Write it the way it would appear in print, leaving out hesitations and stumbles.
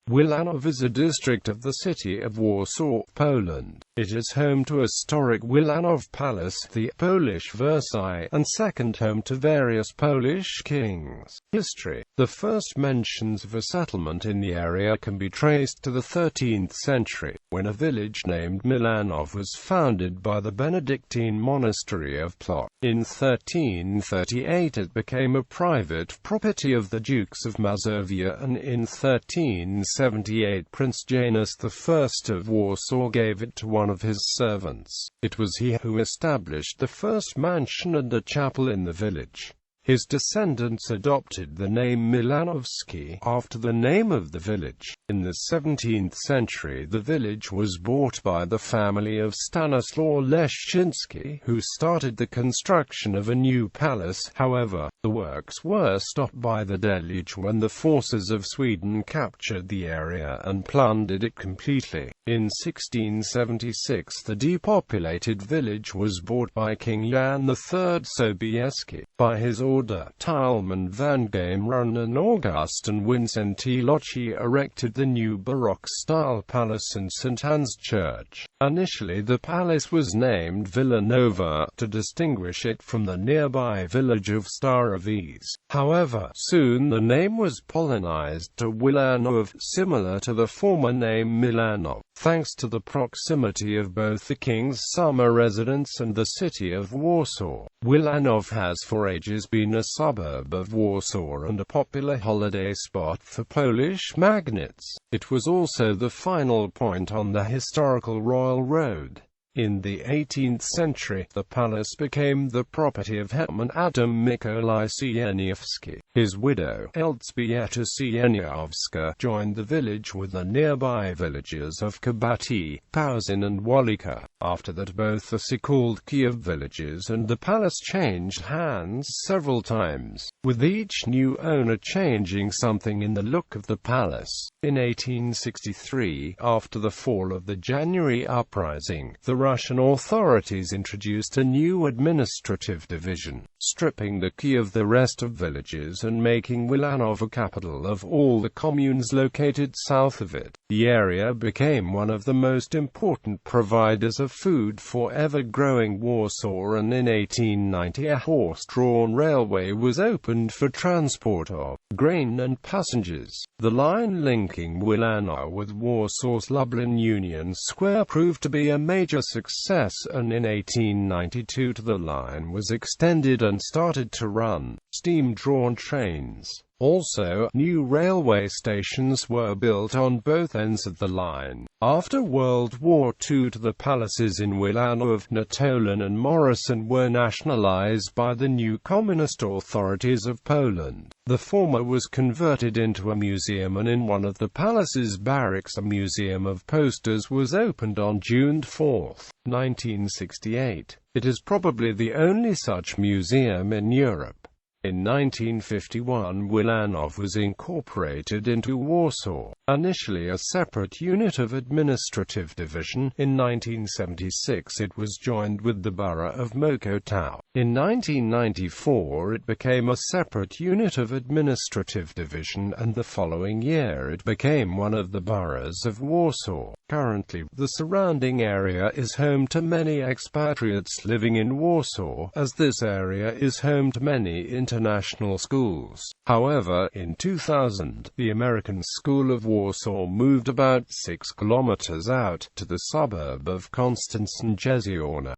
Wilanów is a district of the city of Warsaw, Poland. It is home to historic Wilanów Palace, the Polish Versailles, and second home to various Polish kings. History. The first mentions of a settlement in the area can be traced to the 13th century, when a village named Wilanów was founded by the Benedictine monastery of Plot. In 1338 it became a private property of the Dukes of Mazovia, and in 1378 Prince Janus I of Warsaw gave it to one of his servants. It was he who established the first mansion and a chapel in the village. His descendants adopted the name Milanowski after the name of the village. In the 17th century the village was bought by the family of Stanislaw Leszczynski, who started the construction of a new palace. However, the works were stopped by the deluge when the forces of Sweden captured the area and plundered it completely. In 1676 the depopulated village was bought by King Jan III Sobieski. By his order, Tilman van Gameren and Augustin Wincenty erected the new Baroque-style palace in St. Anne's Church. Initially the palace was named Wilanów to distinguish it from the nearby village of Starowice. However, soon the name was Polonized to Wilanów, similar to the former name Milanów. Thanks to the proximity of both the king's summer residence and the city of Warsaw, Wilanów has for ages been a suburb of Warsaw and a popular holiday spot for Polish magnates. It was also the final point on the historical Royal Road. In the 18th century, the palace became the property of Hetman Adam Mikołaj Sieniawski. His widow, Elżbieta Sieniawska, joined the village with the nearby villages of Kabaty, Pałzyn and Walika. After that both the so-called Kiev villages and the palace changed hands several times, with each new owner changing something in the look of the palace. In 1863, after the fall of the January uprising, the Russian authorities introduced a new administrative division, stripping the key of the rest of villages and making Wilanów a capital of all the communes located south of it. The area became one of the most important providers of food for ever-growing Warsaw, and in 1890 a horse-drawn railway was opened for transport of grain and passengers. The line linking Wilanów with Warsaw's Lublin Union Square proved to be a major success, and in 1892 the line was extended and started to run steam-drawn trains. Also, new railway stations were built on both ends of the line. After World War II the palaces in Wilanów, Natolin and Morrison were nationalized by the new communist authorities of Poland. The former was converted into a museum, and in one of the palace's barracks a museum of posters was opened on June 4, 1968. It is probably the only such museum in Europe. In 1951 Wilanów was incorporated into Warsaw, initially a separate unit of administrative division. In 1976 it was joined with the borough of Mokotów. In 1994 it became a separate unit of administrative division, and the following year it became one of the boroughs of Warsaw. Currently, the surrounding area is home to many expatriates living in Warsaw, as this area is home to many international schools. However, in 2000, the American School of Warsaw moved about 6 kilometers out, to the suburb of Konstancja-Jeziorna.